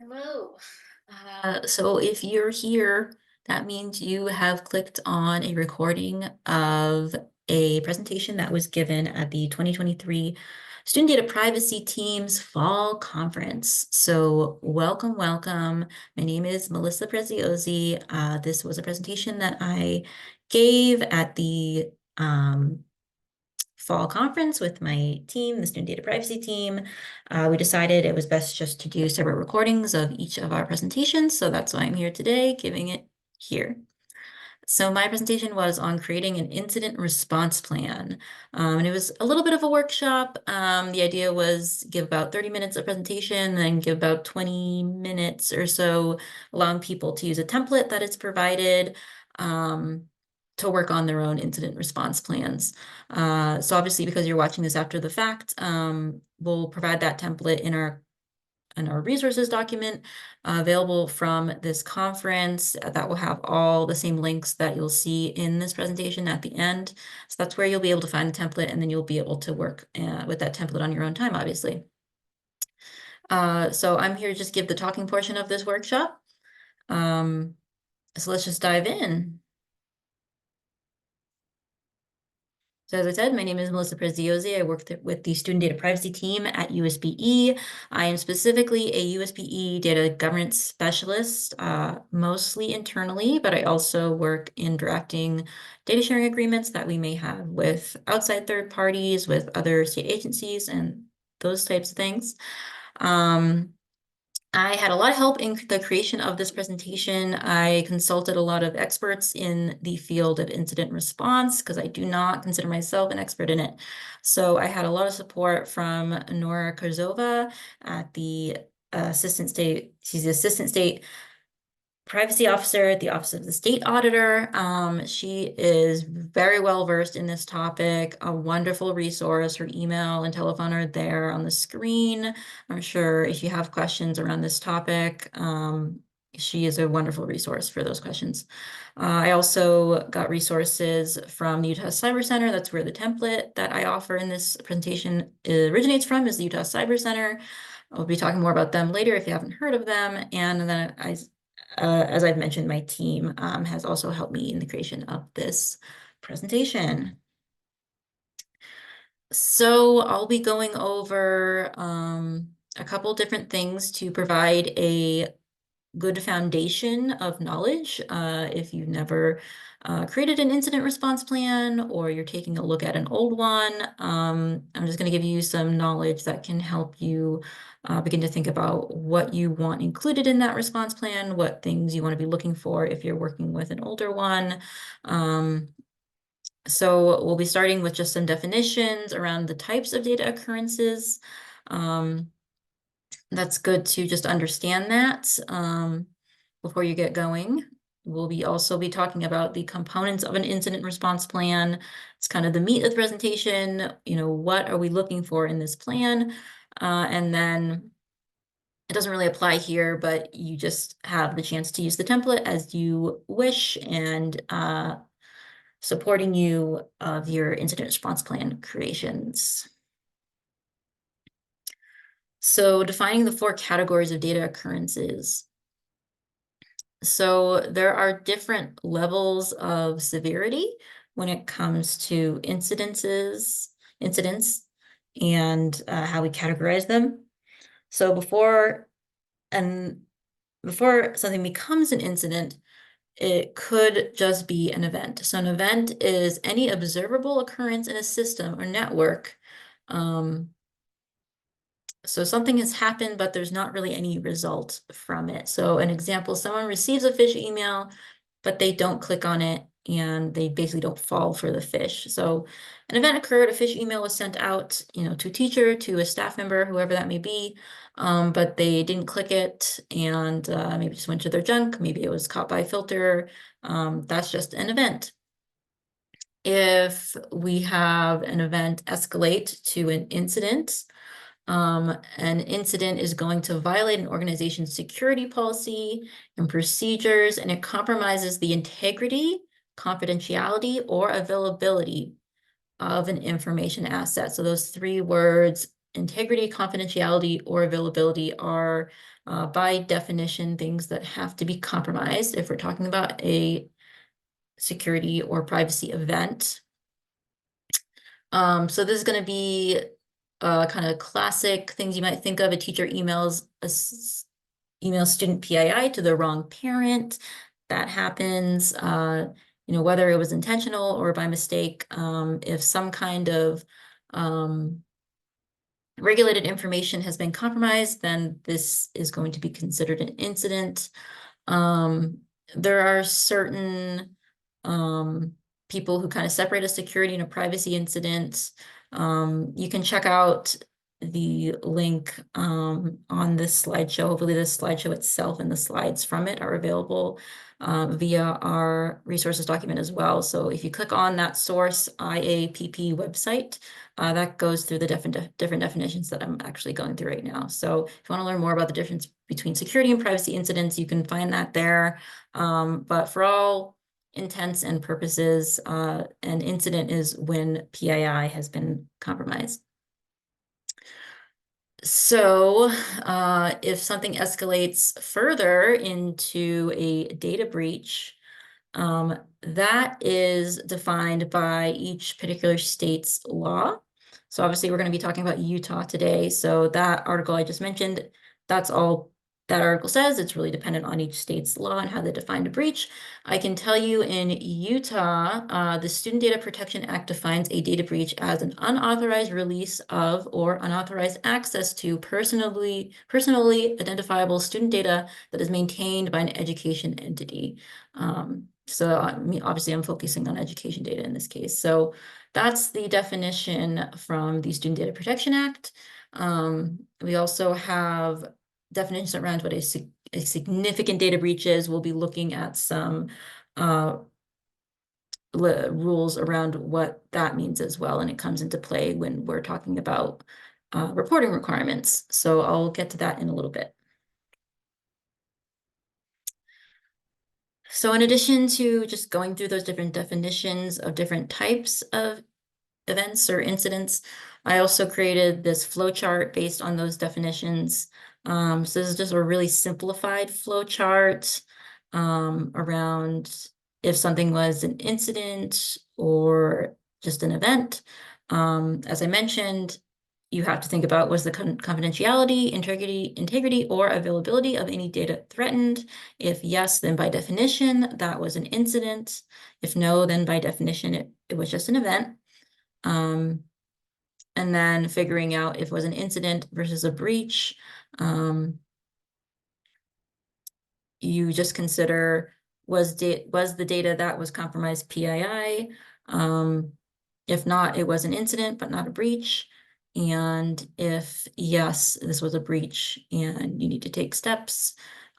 Hello. So if you're here, that means you have clicked on a recording of a presentation that was given at the 2023 Student Data Privacy Team's Fall Conference. So welcome, welcome. My name is Melissa Preziosi. This was a presentation that I gave at the fall conference with my team, the Student Data Privacy team. We decided it was best just to do separate recordings of each of our presentations. So that's why I'm here today, giving it here. So my presentation was on creating an incident response plan. And it was a little bit of a workshop. The idea was give about 30 minutes of presentation, then give about 20 minutes or so, allowing people to use a template that is provided to work on their own incident response plans. So obviously, because you're watching this after the fact, we'll provide that template in our resources document available from this conference that will have all the same links that you'll see in this presentation at the end. So that's where you'll be able to find the template, and then you'll be able to work with that template on your own time, obviously. So I'm here to just give the talking portion of this workshop. So let's just dive in. So as I said, my name is Melissa Preziosi. I work with the Student Data Privacy team at USBE. I am specifically a USBE data governance specialist, mostly internally, but I also work in drafting data sharing agreements that we may have with outside third parties, with other state agencies, and those types of things. I had a lot of help in the creation of this presentation. I consulted a lot of experts in the field of incident response because I do not consider myself an expert in it. So I had a lot of support from Nora Kozova at the she's the assistant state privacy officer at the Office of the State Auditor. She is very well versed in this topic, a wonderful resource. Her email and telephone are there on the screen. I'm sure if you have questions around this topic, she is a wonderful resource for those questions. I also got resources from the Utah Cyber Center. That's where the template that I offer in this presentation originates from, is the Utah Cyber Center. I'll be talking more about them later if you haven't heard of them. And then as I've mentioned, my team has also helped me in the creation of this presentation. So I'll be going over a couple different things to provide a good foundation of knowledge. If you've never created an incident response plan or you're taking a look at an old one, I'm just going to give you some knowledge that can help you begin to think about what you want included in that response plan, what things you want to be looking for if you're working with an older one. So we'll be starting with just some definitions around the types of data occurrences. That's good to just understand that before you get going. We'll also be talking about the components of an incident response plan. It's kind of the meat of the presentation. What are we looking for in this plan? And then it doesn't really apply here, but you just have the chance to use the template as you wish, and supporting you of your incident response plan creations. So defining the 4 categories of data occurrences. So there are different levels of severity when it comes to incidents, and how we categorize them. So before something becomes an incident, it could just be an event. So an event is any observable occurrence in a system or network. So something has happened, but there's not really any result from it. So an example, someone receives a phish email, but they don't click on it and they basically don't fall for the phish. So an event occurred, a phish email was sent out, to a teacher, to a staff member, whoever that may be, but they didn't click it, and maybe just went to their junk. Maybe it was caught by a filter. That's just an event. If we have an event escalate to an incident, an incident is going to violate an organization's security policy and procedures, and it compromises the integrity, confidentiality, or availability of an information asset. So those 3 words, integrity, confidentiality, or availability are by definition things that have to be compromised if we're talking about a security or privacy event. So this is going to be kind of classic things you might think of. A teacher emails student PII to the wrong parent. That happens, whether it was intentional or by mistake. If some kind of regulated information has been compromised, then this is going to be considered an incident. There are certain people who kind of separate a security and a privacy incident. You can check out the link on this slideshow. Hopefully this slideshow itself and the slides from it are available via our resources document as well. So if you click on that source IAPP website, that goes through the different definitions that I'm actually going through right now. So if you want to learn more about the difference between security and privacy incidents, you can find that there. But for all intents and purposes, an incident is when PII has been compromised. So if something escalates further into a data breach, that is defined by each particular state's law. So obviously we're going to be talking about Utah today. So that article I just mentioned, that's all that article says. It's really dependent on each state's law and how they define a breach. I can tell you in Utah, the Student Data Protection Act defines a data breach as an unauthorized release of or unauthorized access to personally identifiable student data that is maintained by an education entity. So obviously I'm focusing on education data in this case. So that's the definition from the Student Data Protection Act. We also have definitions around what a significant data breach is. We'll be looking at some rules around what that means as well. And it comes into play when we're talking about reporting requirements. So I'll get to that in a little bit. So in addition to just going through those different definitions of different types of events or incidents, I also created this flowchart based on those definitions. So this is just a really simplified flowchart around if something was an incident or just an event. As I mentioned, you have to think about, was the confidentiality, integrity, or availability of any data threatened? If yes, then by definition, that was an incident. If no, then by definition, it was just an event. And then figuring out if it was an incident versus a breach. You just consider, was the data that was compromised PII? If not, it was an incident, but not a breach. And if yes, this was a breach and you need to take steps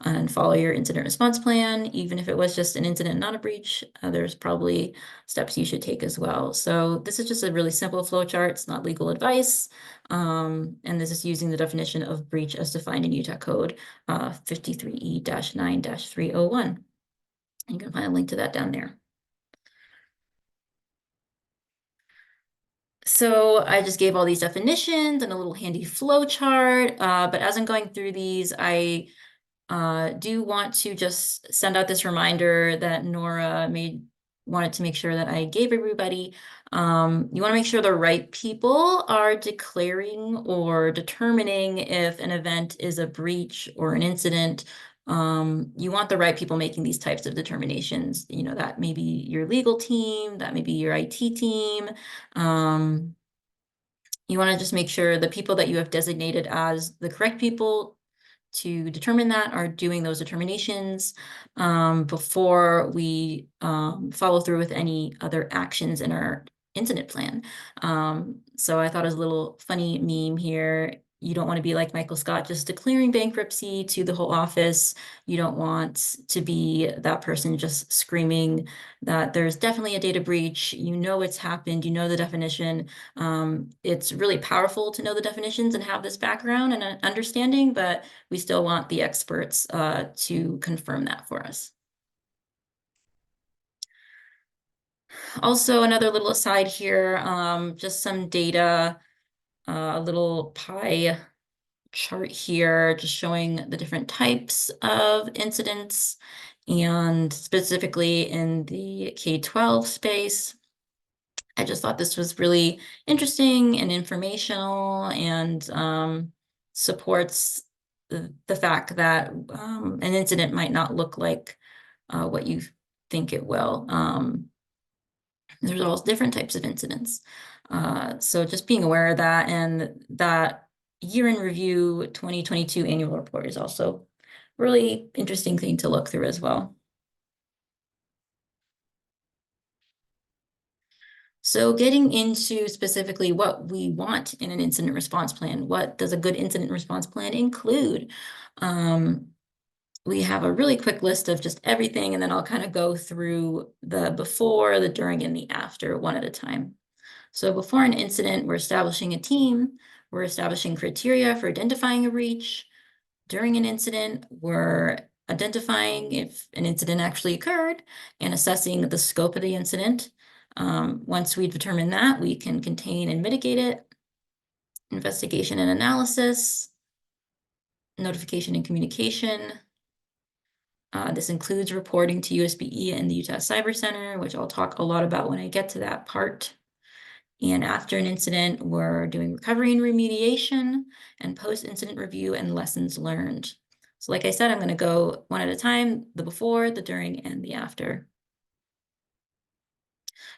and follow your incident response plan, even if it was just an incident, not a breach, there's probably steps you should take as well. So this is just a really simple flow chart. It's not legal advice. And this is using the definition of breach as defined in Utah Code 53E-9-301. You can find a link to that down there. So I just gave all these definitions and a little handy flow chart. But as I'm going through these, I do want to just send out this reminder that Nora wanted to make sure that I gave everybody. You want to make sure the right people are declaring or determining if an event is a breach or an incident. You want the right people making these types of determinations. That may be your legal team, that may be your IT team. You want to just make sure the people that you have designated as the correct people to determine that are doing those determinations before we follow through with any other actions in our incident plan. So I thought it was a little funny meme here. You don't want to be like Michael Scott, just declaring bankruptcy to the whole office. You don't want to be that person just screaming that there's definitely a data breach. You know it's happened. You know the definition. It's really powerful to know the definitions and have this background and understanding, but we still want the experts to confirm that for us. Also, another little aside here, just some data a little pie chart here, just showing the different types of incidents, and specifically in the K-12 space. I just thought this was really interesting and informational, and supports the fact that an incident might not look like what you think it will. There's all different types of incidents. So just being aware of that, and that year in review 2022 annual report is also really interesting thing to look through as well. So getting into specifically what we want in an incident response plan, what does a good incident response plan include? We have a really quick list of just everything, and then I'll kind of go through the before, the during, and the after one at a time. So before an incident, we're establishing a team, we're establishing criteria for identifying a breach. During an incident, we're identifying if an incident actually occurred and assessing the scope of the incident. Once we determine that, we can contain and mitigate it. Investigation and analysis, notification and communication. This includes reporting to USBE and the Utah Cyber Center, which I'll talk a lot about when I get to that part. And after an incident, we're doing recovery and remediation, and post-incident review and lessons learned. So like I said, I'm going to go one at a time, the before, the during, and the after.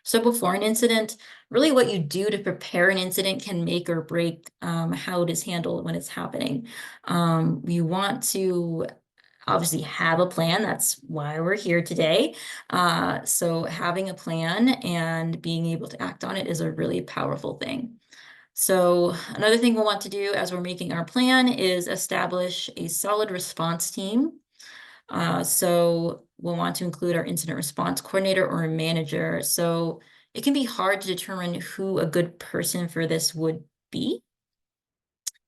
So before an incident, really what you do to prepare an incident can make or break how it is handled when it's happening. You want to obviously have a plan. That's why we're here today. So having a plan and being able to act on it is a really powerful thing. So another thing we'll want to do as we're making our plan is establish a solid response team. So we'll want to include our incident response coordinator or a manager. So it can be hard to determine who a good person for this would be.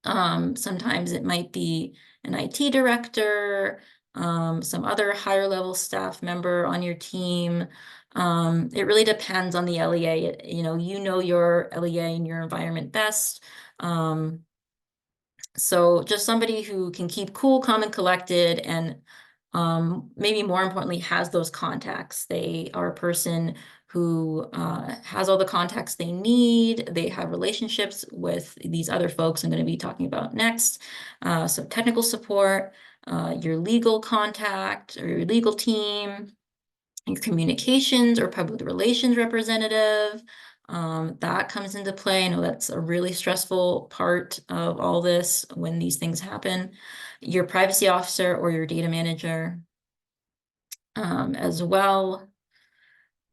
Sometimes it might be an IT director, some other higher level staff member on your team. It really depends on the LEA. You know your LEA and your environment best. So just somebody who can keep cool, calm, and collected, and maybe more importantly, has those contacts. They are a person who has all the contacts they need. They have relationships with these other folks I'm going to be talking about next. So technical support, your legal contact or your legal team, your communications or public relations representative. That comes into play. I know that's a really stressful part of all this when these things happen. Your privacy officer or your data manager as well.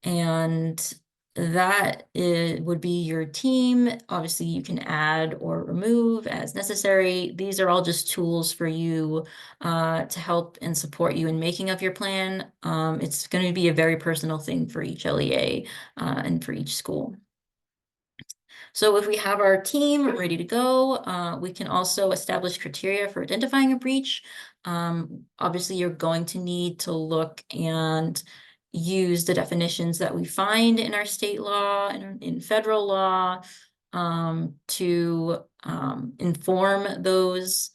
And that would be your team. Obviously, you can add or remove as necessary. These are all just tools for you to help and support you in making of your plan. It's going to be a very personal thing for each LEA and for each school. So if we have our team ready to go, we can also establish criteria for identifying a breach. Obviously, you're going to need to look and use the definitions that we find in our state law and in federal law to inform those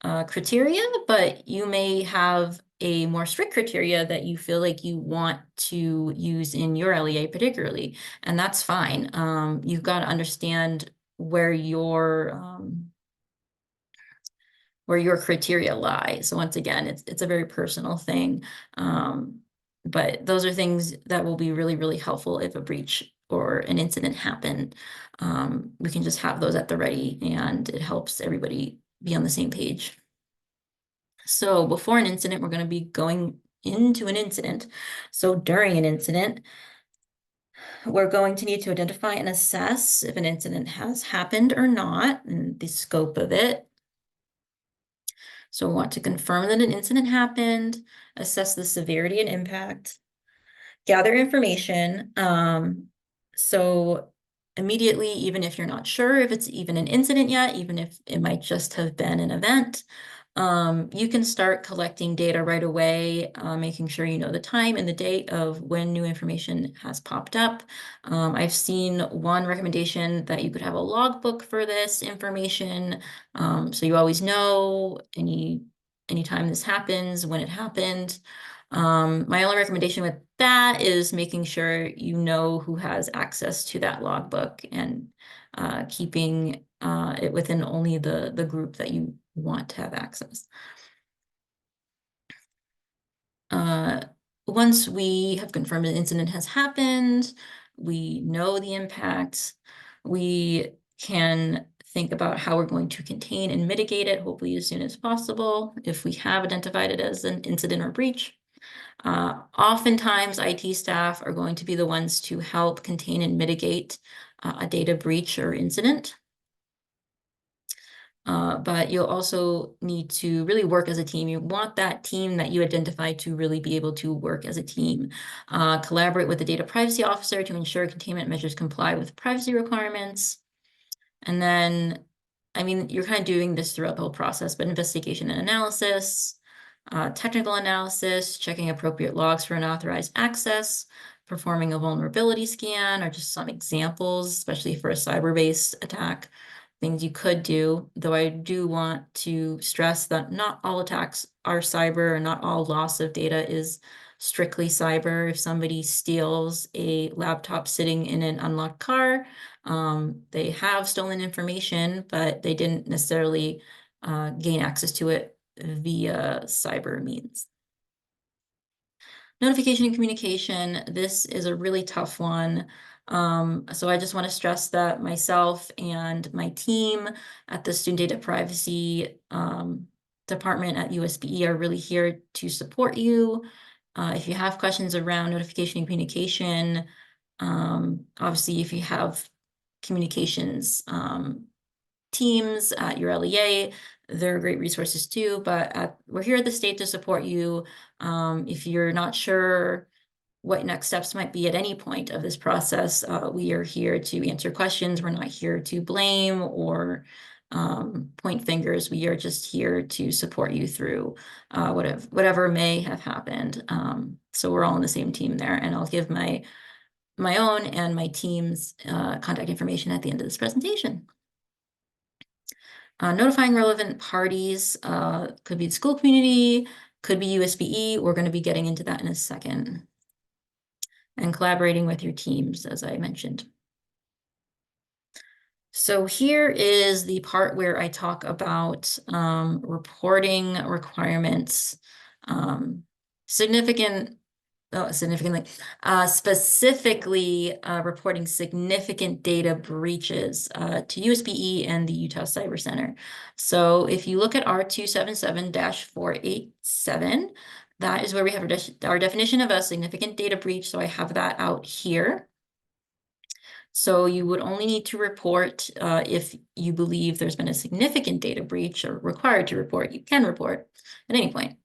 criteria, but you may have a more strict criteria that you feel like you want to use in your LEA particularly, and that's fine. You've got to understand where your criteria lie. So once again, it's a very personal thing. But those are things that will be really, really helpful if a breach or an incident happened. We can just have those at the ready, and it helps everybody be on the same page. So before an incident, we're going to be going into an incident. So during an incident, we're going to need to identify and assess if an incident has happened or not, and the scope of it. So we want to confirm that an incident happened, assess the severity and impact, gather information. So immediately, even if you're not sure if it's even an incident yet, even if it might just have been an event, You can start collecting data right away, making sure you know the time and the date of when new information has popped up. I've seen one recommendation that you could have a logbook for this information, so you always know anytime this happens, when it happened. My only recommendation with that is making sure you know who has access to that logbook and keeping it within only the group that you want to have access. Once we have confirmed an incident has happened, we know the impact, we can think about how we're going to contain and mitigate it, hopefully as soon as possible, if we have identified it as an incident or breach. Oftentimes, IT staff are going to be the ones to help contain and mitigate a data breach or incident. But you'll also need to really work as a team. You want that team that you identify to really be able to work as a team. Collaborate with the data privacy officer to ensure containment measures comply with privacy requirements. And then, I mean, you're kind of doing this throughout the whole process, but investigation and analysis, technical analysis, checking appropriate logs for unauthorized access, performing a vulnerability scan, are just some examples, especially for a cyber-based attack. Things you could do, though I do want to stress that not all attacks are cyber and not all loss of data is strictly cyber. If somebody steals a laptop sitting in an unlocked car, they have stolen information, but they didn't necessarily gain access to it via cyber means. Notification and communication, this is a really tough one. So I just want to stress that myself and my team at the Student Data Privacy Department at USBE are really here to support you. If you have questions around notification and communication, obviously if you have communications teams at your LEA, they're great resources too, but we're here at the state to support you. If you're not sure what next steps might be at any point of this process, we are here to answer questions. We're not here to blame or point fingers. We are just here to support you through whatever may have happened. So we're all on the same team there, and I'll give my own and my team's contact information at the end of this presentation. Notifying relevant parties, could be the school community, could be USBE. We're going to be getting into that in a second. And collaborating with your teams, as I mentioned. So here is the part where I talk about reporting requirements, specifically reporting significant data breaches to USBE and the Utah Cyber Center. So if you look at R277-487, that is where we have our definition of a significant data breach. So I have that out here. So you would only need to report if you believe there's been a significant data breach or required to report. You can report at any point.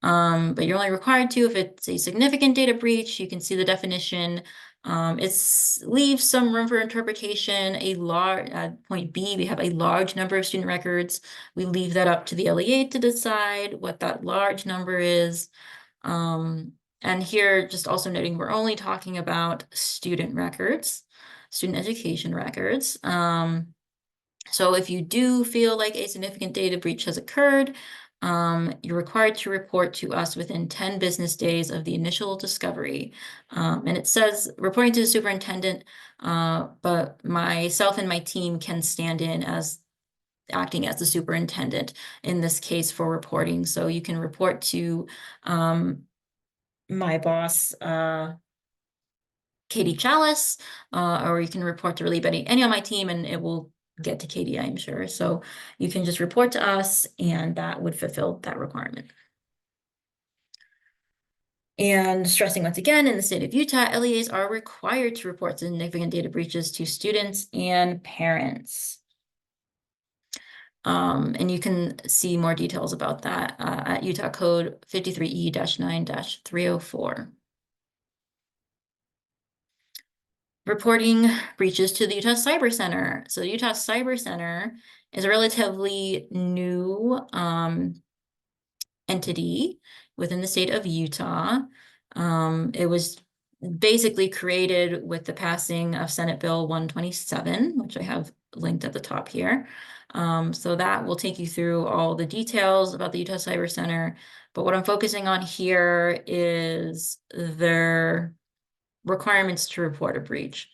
But you're only required to if it's a significant data breach. You can see the definition. It leaves some room for interpretation. Point B, we have a large number of student records. We leave that up to the LEA to decide what that large number is. And here, just also noting, we're only talking about student records, student education records. So if you do feel like a significant data breach has occurred, you're required to report to us within 10 business days of the initial discovery. And it says reporting to the superintendent, but myself and my team can stand in as acting as the superintendent in this case for reporting. So you can report to my boss, Katie Chalice, or you can report to really any on my team, and it will get to Katie, I'm sure. So you can just report to us, and that would fulfill that requirement. And stressing once again, in the state of Utah, LEAs are required to report significant data breaches to students and parents. And you can see more details about that at Utah Code 53E-9-304. Reporting breaches to the Utah Cyber Center. So the Utah Cyber Center is a relatively new entity within the state of Utah. It was basically created with the passing of Senate Bill 127, which I have linked at the top here. So that will take you through all the details about the Utah Cyber Center. But what I'm focusing on here is their requirements to report a breach.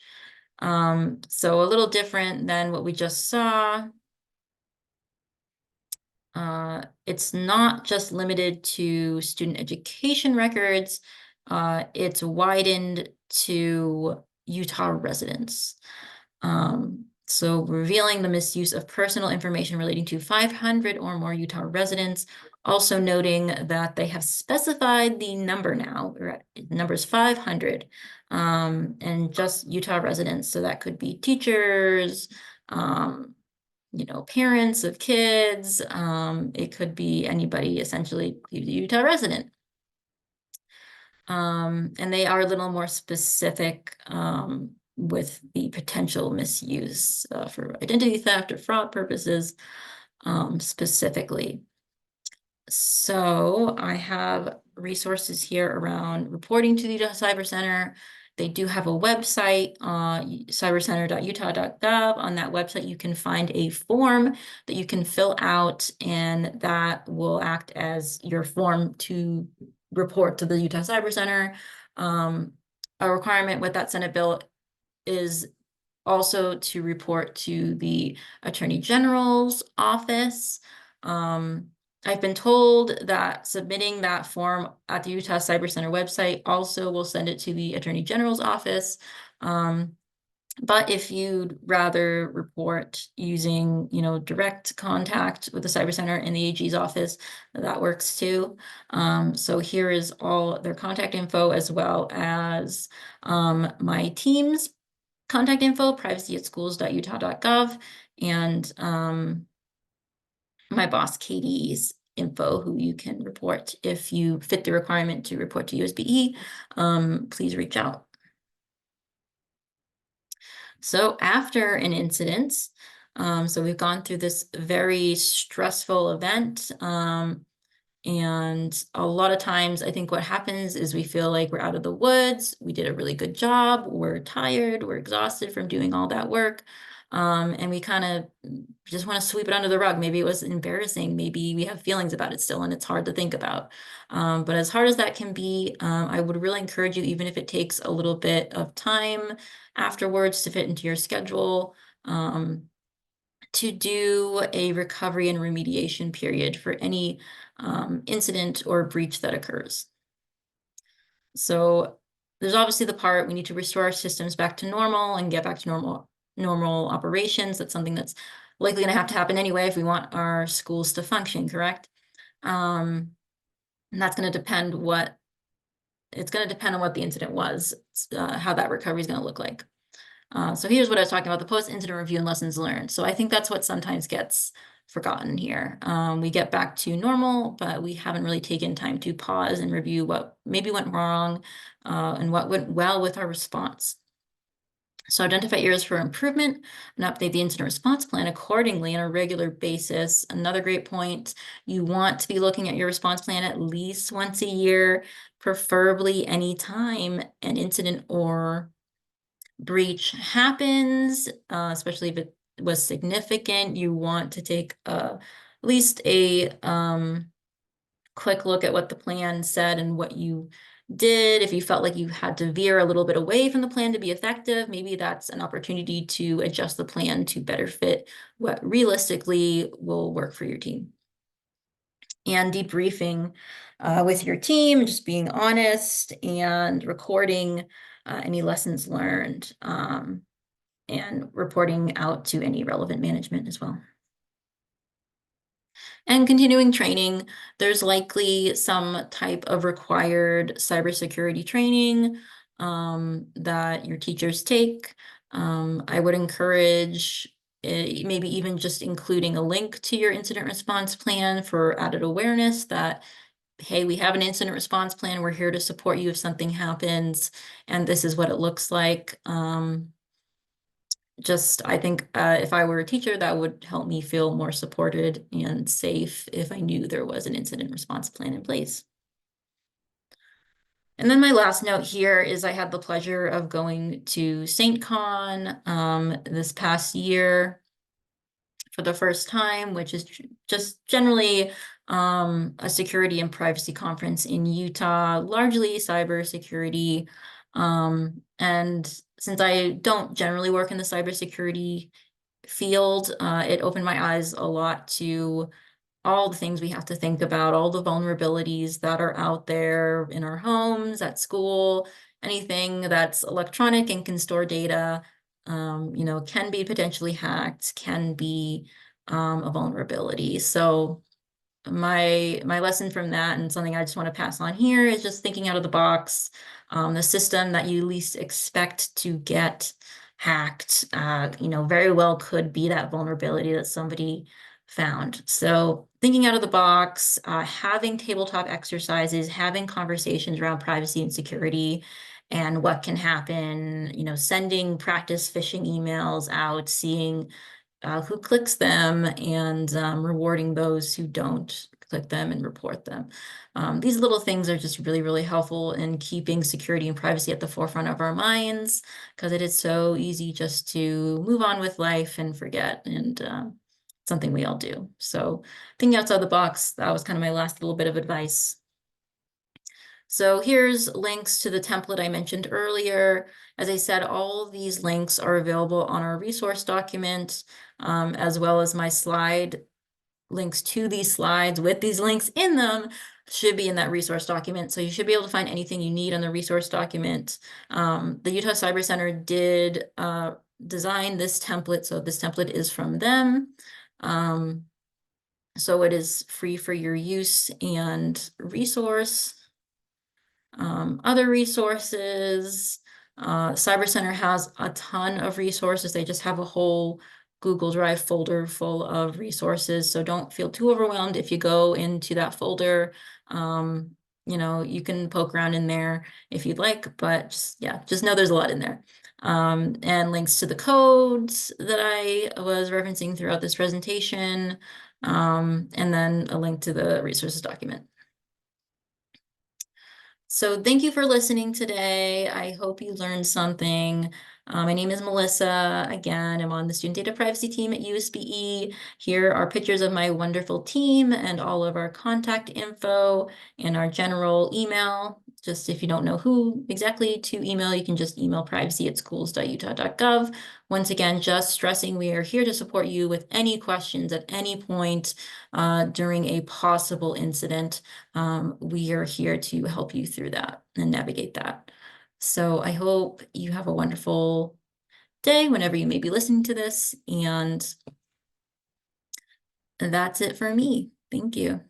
So a little different than what we just saw. It's not just limited to student education records. It's widened to Utah residents. So revealing the misuse of personal information relating to 500 or more Utah residents, also noting that they have specified the number now, number's 500, and just Utah residents. So that could be teachers, parents of kids. It could be anybody, essentially, a Utah resident. And they are a little more specific with the potential misuse for identity theft or fraud purposes specifically. So I have resources here around reporting to the Utah Cyber Center. They do have a website, cybercenter.utah.gov. On that website, you can find a form that you can fill out, and that will act as your form to report to the Utah Cyber Center. A requirement with that Senate bill is also to report to the Attorney General's office. I've been told that submitting that form at the Utah Cyber Center website also will send it to the Attorney General's office. But if you'd rather report using, direct contact with the Cyber Center in the AG's office, that works too. So here is all their contact info, as well as my team's contact info, privacy@schools.utah.gov, and my boss Katie's info, who you can report if you fit the requirement to report to USBE. Please reach out. So after an incident, so we've gone through this very stressful event, and a lot of times I think what happens is we feel like we're out of the woods, we did a really good job, we're tired, we're exhausted from doing all that work, and we kind of just want to sweep it under the rug. Maybe it was embarrassing, maybe we have feelings about it still, and it's hard to think about. But as hard as that can be, I would really encourage you, even if it takes a little bit of time afterwards to fit into your schedule, to do a recovery and remediation period for any incident or breach that occurs. So there's obviously the part we need to restore our systems back to normal and get back to normal operations. That's something that's likely going to have to happen anyway if we want our schools to function, correct? And that's going to depend on what the incident was, how that recovery is going to look like. So here's what I was talking about, the post-incident review and lessons learned. So I think that's what sometimes gets forgotten here. We get back to normal, but we haven't really taken time to pause and review what maybe went wrong and what went well with our response. So identify areas for improvement and update the incident response plan accordingly on a regular basis. Another great point, you want to be looking at your response plan at least once a year, preferably anytime an incident or breach happens, especially if it was significant. You want to take at least a quick look at what the plan said and what you did. If you felt like you had to veer a little bit away from the plan to be effective, maybe that's an opportunity to adjust the plan to better fit what realistically will work for your team. And debriefing with your team, just being honest and recording any lessons learned, and reporting out to any relevant management as well. And continuing training, there's likely some type of required cybersecurity training that your teachers take. I would encourage maybe even just including a link to your incident response plan for added awareness that, hey, we have an incident response plan. We're here to support you if something happens, and this is what it looks like. just, I think if I were a teacher, that would help me feel more supported and safe if I knew there was an incident response plan in place. And then my last note here is I had the pleasure of going to SaintCon this past year for the first time, which is just generally a security and privacy conference in Utah, largely cybersecurity. And since I don't generally work in the cybersecurity field, it opened my eyes a lot to all the things we have to think about, all the vulnerabilities that are out there in our homes, at school, anything that's electronic and can store data, can be potentially hacked, can be a vulnerability. So my lesson from that, and something I just want to pass on here, is just thinking out of the box. The system that you least expect to get hacked, very well could be that vulnerability that somebody found. So thinking out of the box, having tabletop exercises, having conversations around privacy and security and what can happen, sending practice phishing emails out, seeing who clicks them, and rewarding those who don't click them and report them. These little things are just really, really helpful in keeping security and privacy at the forefront of our minds, because it is so easy just to move on with life and forget, and something we all do. So thinking outside the box, that was kind of my last little bit of advice. So here's links to the template I mentioned earlier. As I said, all of these links are available on our resource document, as well as my slide. Links to these slides with these links in them should be in that resource document. So you should be able to find anything you need on the resource document. The Utah Cyber Center did design this template, so this template is from them. So it is free for your use and resource. Other resources, Cyber Center has a ton of resources. They just have a whole Google Drive folder full of resources. So don't feel too overwhelmed if you go into that folder. You can poke around in there if you'd like, but just know there's a lot in there. And links to the codes that I was referencing throughout this presentation, and then a link to the resources document. So thank you for listening today. I hope you learned something. My name is Melissa. Again, I'm on the Student Data Privacy team at USBE. Here are pictures of my wonderful team and all of our contact info and our general email. Just if you don't know who exactly to email, you can just email privacy@schools.utah.gov. Once again, just stressing we are here to support you with any questions at any point during a possible incident. We are here to help you through that and navigate that. So I hope you have a wonderful day whenever you may be listening to this, and that's it for me. Thank you.